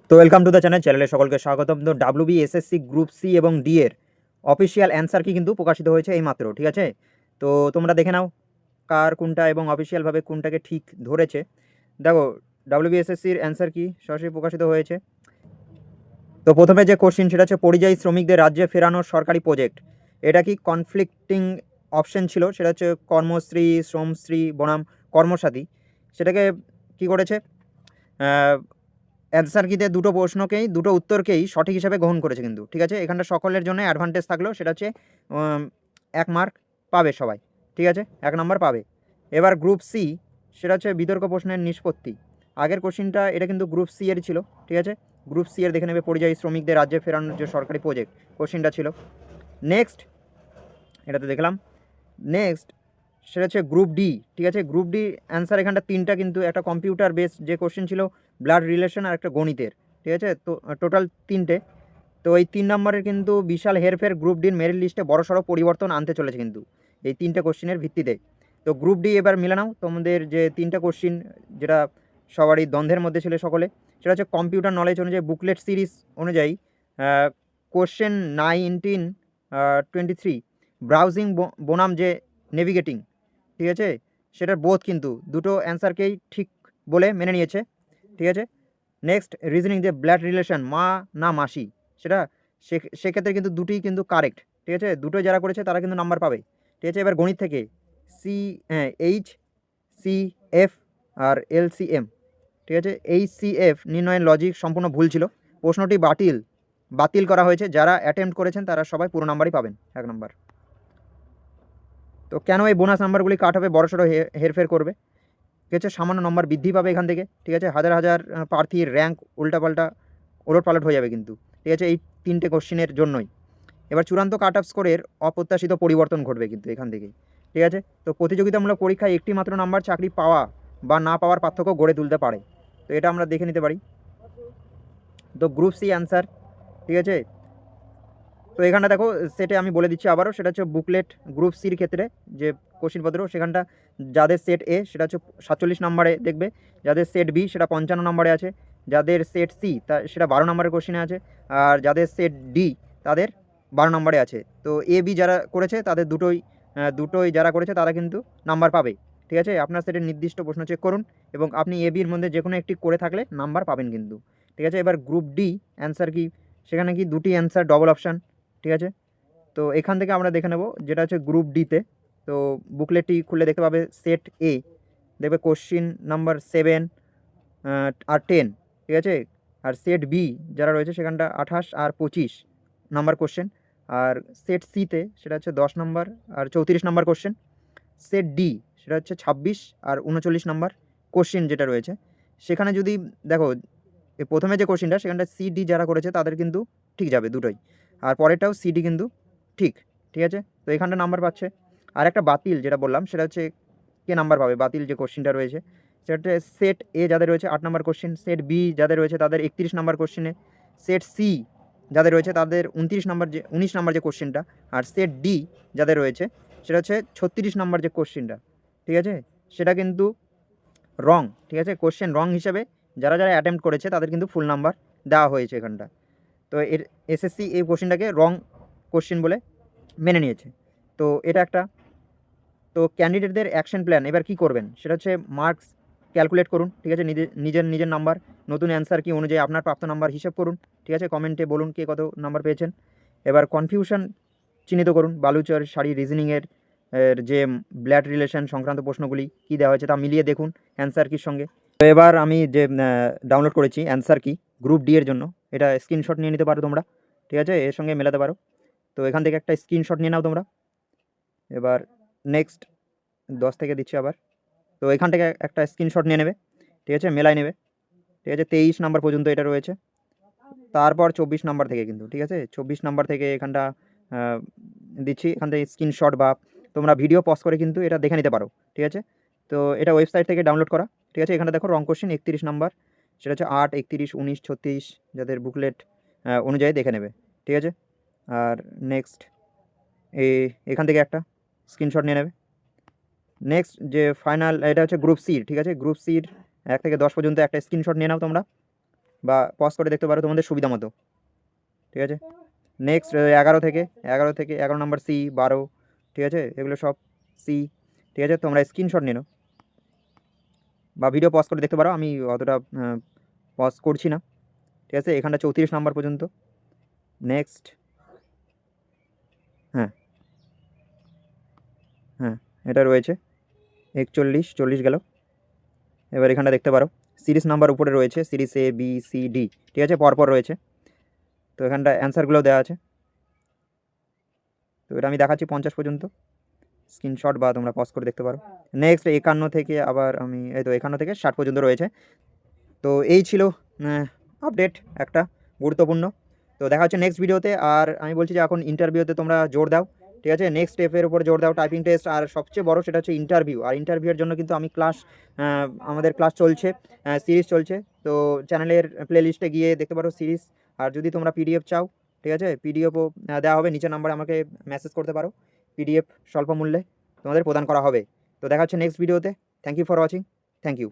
তো welcome to the চ্যানেলে সকলকে স্বাগতম। তো ডাব্লিউবি এসএসসি গ্রুপ সি এবং ডি এর অফিসিয়াল অ্যান্সার কি কিন্তু প্রকাশিত হয়েছে এইমাত্র, ঠিক আছে? তো তোমরা দেখে নাও কার কোনটা এবং অফিসিয়ালভাবে কোনটাকে ঠিক ধরেছে। দেখো ডাব্লিউবি এসএসসির অ্যান্সার কি সরাসরি প্রকাশিত হয়েছে। তো প্রথমে যে কোশ্চিন সেটা হচ্ছে পরিযায়ী শ্রমিকদের রাজ্যে ফেরানোর সরকারি প্রজেক্ট। এটা কি কনফ্লিক্টিং অপশন ছিল, সেটা হচ্ছে কর্মশ্রী, শ্রমশ্রী বনাম কর্মসাথী। সেটাকে কি করেছে, অ্যান্সার কিতে দুটো প্রশ্নকেই দুটো উত্তরকেই সঠিক হিসাবে গ্রহণ করেছে কিন্তু, ঠিক আছে? এখানটা সকলের জন্য অ্যাডভান্টেজ থাকলেও সেটা হচ্ছে 1 মার্ক পাবে সবাই, ঠিক আছে? 1 নম্বর পাবে। এবার গ্রুপ সি, সেটা হচ্ছে বিতর্ক প্রশ্নের নিষ্পত্তি। আগের কোশ্চিনটা এটা কিন্তু গ্রুপ সি এর ছিল, ঠিক আছে? গ্রুপ সি এর দেখে নেবে পরিযায়ী শ্রমিকদের রাজ্যে ফেরানোর যে সরকারি প্রজেক্ট কোশ্চিনটা ছিল। নেক্সট, এটা তো দেখলাম। নেক্সট সেটা হচ্ছে গ্রুপ ডি, ঠিক আছে? গ্রুপ ডি অ্যান্সার এখানটা 3টা কিন্তু, একটা কম্পিউটার বেসড যে কোশ্চেন ছিল, ব্লাড রিলেশন আর একটা গণিতের, ঠিক আছে? তো টোটাল 3টে। তো এই 3 নম্বরের কিন্তু বিশাল হেরফের গ্রুপ ডির মেরিট লিস্টে বড়সড় পরিবর্তন আনতে চলেছে কিন্তু এই 3টে কোশ্চেনের ভিত্তিতে। তো গ্রুপ ডি এবার মিলে নাও তোমাদের যে 3টা কোশ্চিন, যেটা সবারই দ্বন্দ্বের মধ্যে ছিল সকলে। সেটা হচ্ছে কম্পিউটার নলেজ অনুযায়ী বুকলেট সিরিজ অনুযায়ী কোশ্চেন 1923 ব্রাউজিং বনাম যে নেভিগেটিং, ঠিক আছে? সেটার বোধ কিন্তু দুটো অ্যান্সারকেই ঠিক বলে মেনে নিয়েছে, ঠিক আছে? নেক্সট রিজনিং, যে ব্লাড রিলেশন মা না মাসি, সেটা সেক্ষেত্রে কিন্তু দুটোই কিন্তু কারেক্ট, ঠিক আছে? দুটোই যারা করেছে তারা কিন্তু নাম্বার পাবে, ঠিক আছে? এবার গণিত থেকে H C F R LCM, ঠিক আছে? এইচসিএফ নির্ণয়ের লজিক সম্পূর্ণ ভুল ছিল। প্রশ্নটি বাতিল করা হয়েছে। যারা অ্যাটেম্প্ট করেছেন তারা সবাই পুরো নাম্বারই পাবেন, 1 নম্বর। তো কেন এই বোনাস নাম্বারগুলি কাট হবে, বড়সড় হেরফের করবে, ঠিক আছে? সামান্য নম্বর বৃদ্ধি পাবে এখান থেকে, ঠিক আছে? হাজার হাজার প্রার্থীর র্যাঙ্ক উল্টাপাল্টা ওলটপালট হয়ে যাবে কিন্তু, ঠিক আছে? এই 3টে কোশ্চিনের জন্যই। এবার চূড়ান্ত কাট অফ স্কোরের অপ্রত্যাশিত পরিবর্তন ঘটবে কিন্তু এখান থেকেই, ঠিক আছে? তো প্রতিযোগিতামূলক পরীক্ষায় একটি মাত্র নাম্বার চাকরি পাওয়া বা না পাওয়ার পার্থক্য গড়ে তুলতে পারে। তো এটা আমরা দেখে নিতে পারি। তো গ্রুপ সি অ্যান্সার, ঠিক আছে? তো এখানটা দেখো সেটে আমি বলে দিচ্ছি আবারও, সেটা হচ্ছে বুকলেট গ্রুপ সির ক্ষেত্রে যে কোশ্চিনপত্র, সেখানটা যাদের সেট এ সেটা হচ্ছে 47 নম্বরে দেখবে, যাদের সেট বি সেটা 55 নম্বরে আছে, যাদের সেট সি সেটা 12 নম্বরের কোশ্চিনে আছে, আর যাদের সেট ডি তাদের 12 নম্বরে আছে। তো এ বি যারা করেছে তাদের দুটোই যারা করেছে তারা কিন্তু নাম্বার পাবে, ঠিক আছে? আপনার সেটের নির্দিষ্ট প্রশ্ন চেক করুন এবং আপনি এ বির মধ্যে যে কোনো একটি করে থাকলে নাম্বার পাবেন কিন্তু, ঠিক আছে? এবার গ্রুপ ডি অ্যান্সার কি, সেখানে কি দুটি অ্যান্সার ডবল অপশান, ঠিক আছে? তো এখান থেকে আমরা দেখে নেব যেটা হচ্ছে গ্রুপ ডিতে। তো বুকলেটটি খুললে দেখতে পাবে সেট এ, দেখবে কোশ্চিন নাম্বার 7 আর 10, ঠিক আছে? আর সেট বি যারা রয়েছে সেখানটা 28 আর 25 নাম্বার কোশ্চেন। আর সেট সিতে সেটা হচ্ছে 10 নম্বর আর 34 নম্বর কোশ্চেন। সেট ডি সেটা হচ্ছে 26 আর 39 নম্বর কোশ্চেন যেটা রয়েছে। সেখানে যদি দেখো প্রথমে যে কোশ্চেনটা সেখানটা সি ডি যারা করেছে তাদের কিন্তু ঠিক যাবে দুটোই, আর পরেরটাও সি ডি কিন্তু ঠিক, ঠিক আছে? তো এখানটা নাম্বার পাচ্ছে। আর একটা বাতিল যেটা বললাম সেটা হচ্ছে কে নাম্বার পাবে, বাতিল যে কোশ্চেনটা রয়েছে সেটা হচ্ছে সেট এ যাদের রয়েছে 8 নম্বর কোশ্চেন, সেট বি যাদের রয়েছে তাদের 31 নম্বর কোশ্চেনে, সেট সি যাদের রয়েছে তাদের 19 নম্বর যে কোশ্চেনটা, আর সেট ডি যাদের রয়েছে সেটা হচ্ছে 36 নম্বর যে কোশ্চেনটা, ঠিক আছে? সেটা কিন্তু রং, ঠিক আছে? কোশ্চেন রং হিসেবে যারা অ্যাটেম্প্ট করেছে তাদের কিন্তু ফুল নাম্বার দেওয়া হয়েছে এখানটা। তো এর এসএসসি এই কোশ্চেনটাকে রং কোশ্চেন বলে মেনে নিয়েছে। তো এটা একটা। তো ক্যান্ডিডেটদের অ্যাকশন প্ল্যান এবার কী করবেন, সেটা হচ্ছে মার্কস ক্যালকুলেট করুন, ঠিক আছে? নিজের নাম্বার নতুন অ্যান্সার কি অনুযায়ী আপনার প্রাপ্ত নাম্বার হিসেব করুন, ঠিক আছে? কমেন্টে বলুন কে কত নাম্বার পেয়েছেন। এবার কনফিউশন চিহ্নিত করুন, বালুচর শাড়ি রিজনিংয়ের যে ব্লাড রিলেশন সংক্রান্ত প্রশ্নগুলি কী দেওয়া হয়েছে তা মিলিয়ে দেখুন অ্যান্সার কির সঙ্গে। তো এবার আমি যে ডাউনলোড করেছি অ্যান্সার কি গ্রুপ ডি এর জন্য, এটা স্ক্রিনশট নিয়ে নিতে পারো তোমরা, ঠিক আছে? এর সঙ্গে মেলাতে পারো। তো এখান থেকে একটা স্ক্রিনশট নিয়ে নাও তোমরা। এবার নেক্সট 10 থেকে দিচ্ছি আবার। তো এখান থেকে একটা স্ক্রিনশট নিয়ে নেবে, ঠিক আছে? মেলায় নেবে, ঠিক আছে? 23 নাম্বার পর্যন্ত এটা রয়েছে। তারপর 24 নাম্বার থেকে কিন্তু, ঠিক আছে? 24 নাম্বার থেকে এখানটা দিচ্ছি, এখান থেকে স্ক্রিনশট বা তোমরা ভিডিও পজ করে কিন্তু এটা দেখে নিতে পারো, ঠিক আছে? তো এটা ওয়েবসাইট থেকে ডাউনলোড করা, ঠিক আছে? এখানে দেখো রং কোশ্চেন 31 নাম্বার, সেটা হচ্ছে 8, 31, 19, 36 যাদের বুকলেট অনুযায়ী দেখে নেবে, ঠিক আছে? আর নেক্সট এখান থেকে একটা স্ক্রিনশট নিয়ে নেবে। নেক্সট যে ফাইনাল এটা হচ্ছে গ্রুপ সি, ঠিক আছে? গ্রুপ সির 1 থেকে 10 পর্যন্ত একটা স্ক্রিনশট নিয়ে নাও তোমরা। বা পজ করে দেখতে পারো তোমাদের সুবিধা মতো, ঠিক আছে। নেক্সট 11 থেকে 11 নাম্বার সি, 12, ঠিক আছে, এগুলো সব সি, ঠিক আছে। তোমরা স্ক্রিনশট নিয়ে নাও বা ভিডিও পজ করে দেখতে পারো, আমি অতটা পজ করছি না, ঠিক আছে। এখানটা 34 নাম্বার পর্যন্ত। নেক্সট, হ্যাঁ হ্যাঁ এটা রয়েছে 41, 40 গেল। এবার এখানটা দেখতে পারো সিরিজ নাম্বার উপরে রয়েছে, series A B C D, ঠিক আছে, পরপর রয়েছে। তো এখানটা অ্যান্সারগুলো দেওয়া আছে। তো এটা আমি দেখাচ্ছি 50 পর্যন্ত, স্ক্রিনশট বা তোমরা পজ করে দেখতে পারো। নেক্সট 51 থেকে আবার আমি এই তো 51 থেকে 60 পর্যন্ত রয়েছে। তো এই ছিল আপডেট একটা গুরুত্বপূর্ণ। তো দেখা হচ্ছে নেক্সট ভিডিওতে। আর আমি বলছি যে এখন ইন্টারভিউতে তোমরা জোর দাও, ঠিক আছে, নেক্সট স্টেপের উপর জোর দাও, টাইপিং টেস্ট, আর সবচেয়ে বড় সেটা হচ্ছে ইন্টারভিউ। আর ইন্টারভিউয়ের জন্য কিন্তু আমি আমাদের ক্লাস চলছে, সিরিজ চলছে। তো চ্যানেলের প্লেলিস্টে গিয়ে দেখতে পারো সিরিজ। আর যদি তোমরা পিডিএফ চাও, ঠিক আছে, পিডিএফও দেওয়া হবে, নিচের নাম্বারে আমাকে মেসেজ করতে পারো, পিডিএফ স্বল্প মূল্যে তোমাদের প্রদান করা হবে। তো দেখা হচ্ছে নেক্সট ভিডিওতে। Thank you for watching. Thank you.